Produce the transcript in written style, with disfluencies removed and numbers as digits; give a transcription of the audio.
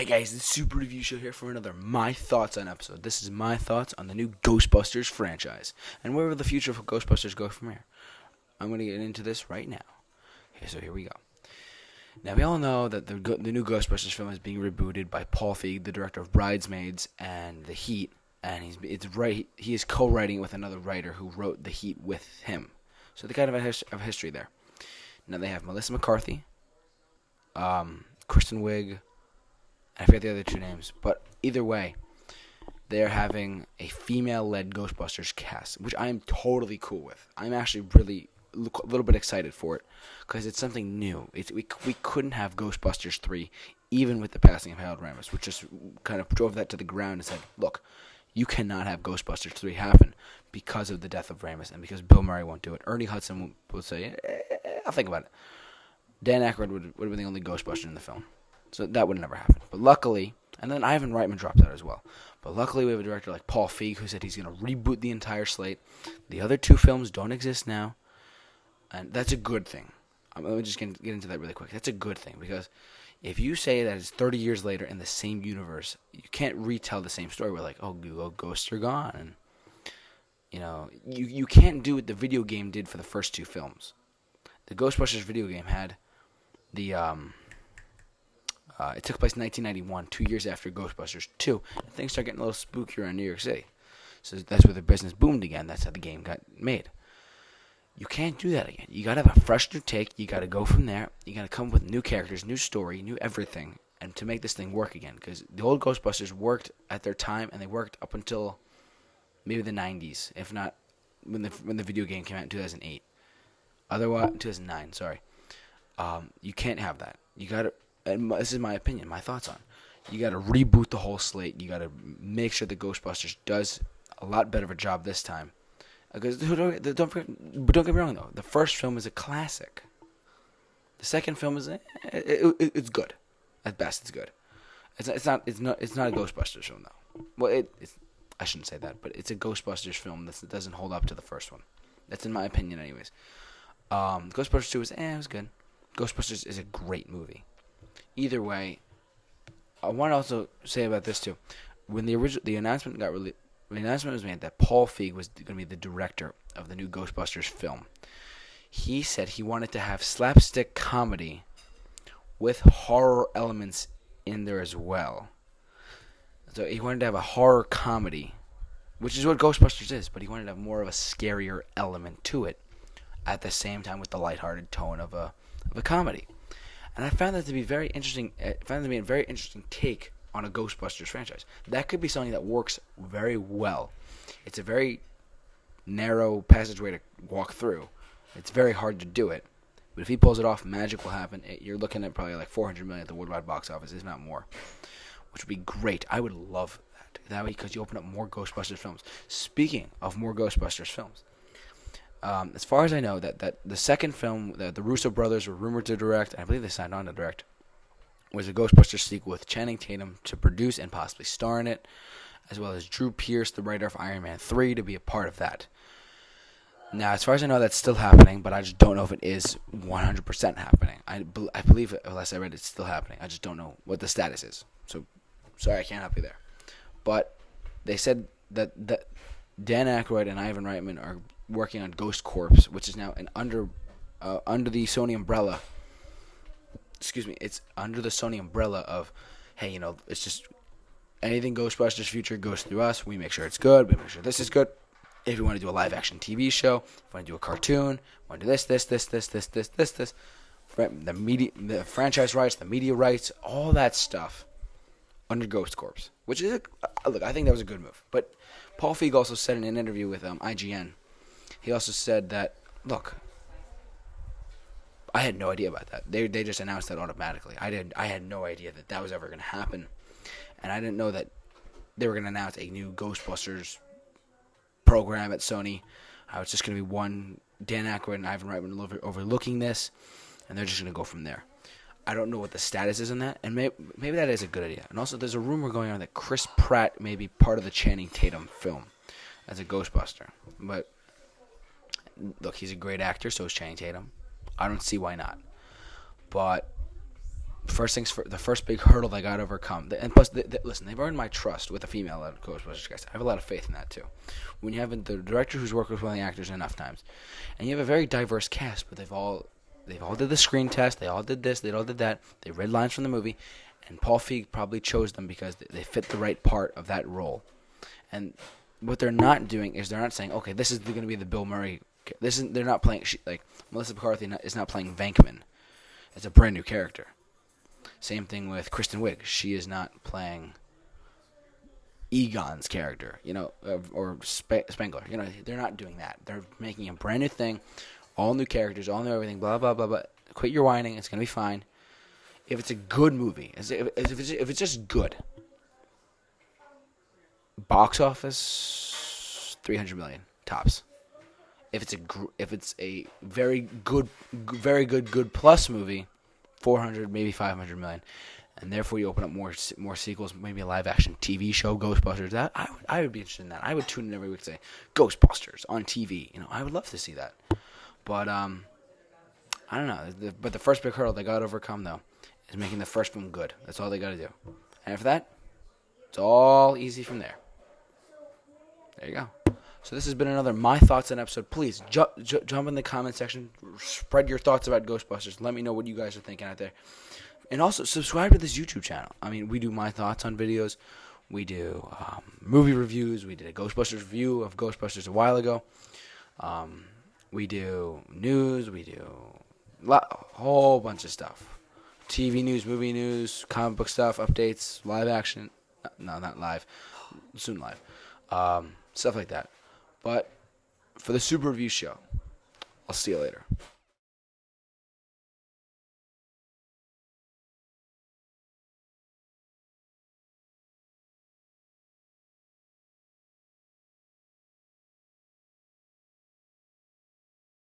Hey guys, the Super Review Show here for another My Thoughts on episode. This is my thoughts on the new Ghostbusters franchise and where will the future of Ghostbusters go from here. I'm going to get into this right now. Okay, so here we go. Now we all know that the new Ghostbusters film is being rebooted by Paul Feig, the director of Bridesmaids and The Heat, and he is co-writing with another writer who wrote The Heat with him. So they kind of have a history there. Now they have Melissa McCarthy, Kristen Wiig. I forget the other two names, but either way, they're having a female-led Ghostbusters cast, which I am totally cool with. I'm actually really a little bit excited for it because it's something new. We couldn't have Ghostbusters 3 even with the passing of Harold Ramis, which just kind of drove that to the ground and said, look, you cannot have Ghostbusters 3 happen because of the death of Ramis and because Bill Murray won't do it. Ernie Hudson will say, I'll think about it. Dan Aykroyd would have been the only Ghostbuster in the film. So that would never happen. But luckily, and then Ivan Reitman dropped out as well. But luckily we have a director like Paul Feig who said he's going to reboot the entire slate. The other two films don't exist now. And that's a good thing. Let me just get into that really quick. That's a good thing because if you say that it's 30 years later in the same universe, you can't retell the same story. We're like, oh, ghosts are gone. And, you know, you can't do what the video game did for the first two films. The Ghostbusters video game had the... it took place in 1991, 2 years after Ghostbusters 2. And things start getting a little spookier in New York City. So that's where the business boomed again. That's how the game got made. You can't do that again. You got to have a fresh new take. You got to go from there. You got to come up with new characters, new story, new everything, and to make this thing work again. Because the old Ghostbusters worked at their time, and they worked up until maybe the 90s, if not when the video game came out in 2008. Otherwise, 2009, sorry. You can't have that. You got to... And this is my opinion, my thoughts on it. You got to reboot the whole slate. You got to make sure the Ghostbusters does a lot better of a job this time. Because don't get me wrong though, the first film is a classic. The second film is it's good, at best it's good. It's not a Ghostbusters film though. Well, I shouldn't say that, but it's a Ghostbusters film that doesn't hold up to the first one. That's in my opinion, anyways. Ghostbusters 2 it was good. Ghostbusters is a great movie. Either way, I want to also say about this too. When the announcement was made that Paul Feig was going to be the director of the new Ghostbusters film, he said he wanted to have slapstick comedy with horror elements in there as well. So he wanted to have a horror comedy, which is what Ghostbusters is, but he wanted to have more of a scarier element to it at the same time with the lighthearted tone of a comedy. And I found that to be very interesting. I found it to be a very interesting take on a Ghostbusters franchise. That could be something that works very well. It's a very narrow passageway to walk through. It's very hard to do it. But if he pulls it off, magic will happen. You're looking at probably like $400 million at the worldwide box office, if not more, which would be great. I would love that. That way, because you open up more Ghostbusters films. Speaking of more Ghostbusters films, as far as I know, that the second film that the Russo brothers were rumored to direct, and I believe they signed on to direct, was a Ghostbusters sequel with Channing Tatum to produce and possibly star in it, as well as Drew Pearce, the writer of Iron Man 3, to be a part of that. Now, as far as I know, that's still happening, but I just don't know if it is 100% happening. I believe, unless I read it's still happening. I just don't know what the status is. So, sorry, I can't help you there. But they said that Dan Aykroyd and Ivan Reitman are working on Ghost Corps, which is now under the Sony umbrella. Excuse me, it's under the Sony umbrella of, hey, it's just anything Ghostbusters future goes through us. We make sure it's good. We make sure this is good. If you want to do a live action TV show, if you want to do a cartoon, want to do this, the franchise rights, the media rights, all that stuff under Ghost Corps, which is look, I think that was a good move. But Paul Feig also said in an interview with IGN, he also said that, look, I had no idea about that. They just announced that automatically. I had no idea that was ever going to happen, and I didn't know that they were going to announce a new Ghostbusters program at Sony. It's just going to be one Dan Aykroyd and Ivan Reitman overlooking this, and they're just going to go from there. I don't know what the status is on that, and maybe that is a good idea. And also, there's a rumor going on that Chris Pratt may be part of the Channing Tatum film as a Ghostbuster. But look, he's a great actor, so is Channing Tatum. I don't see why not. But the first big hurdle they got to overcome. And plus, listen, they've earned my trust with the female Ghostbusters guys. I have a lot of faith in that too. When you have the director who's worked with one of the actors enough times, and you have a very diverse cast, but they've all did the screen test, they all did this, they all did that. They read lines from the movie, and Paul Feig probably chose them because they fit the right part of that role. And what they're not doing is they're not saying, okay, this is going to be the Bill Murray. They're not playing like Melissa McCarthy is not playing Venkman. It's a brand new character. Same thing with Kristen Wiig. She is not playing Egon's character, or Spengler. They're not doing that. They're making a brand new thing, all new characters, all new everything, blah, blah, blah, blah. Quit your whining. It's going to be fine. If it's a good movie, if it's just good, box office, $300 million, tops. If it's a very good plus movie, 400, maybe 500 million, and therefore you open up more sequels, maybe a live action TV show, Ghostbusters. That I would be interested in that. I would tune in every week and say Ghostbusters on TV. I would love to see that. But I don't know. But the first big hurdle they got to overcome though is making the first film good. That's all they got to do. And after that, it's all easy from there. There you go. So this has been another My Thoughts on episode. Please jump in the comment section. Spread your thoughts about Ghostbusters. Let me know what you guys are thinking out there. And also, subscribe to this YouTube channel. I mean, we do My Thoughts on videos. We do movie reviews. We did a Ghostbusters review of Ghostbusters a while ago. We do news. We do a whole bunch of stuff. TV news, movie news, comic book stuff, updates, live action. No, not live. Soon live. Stuff like that. But for the Super Review Show, I'll see you later.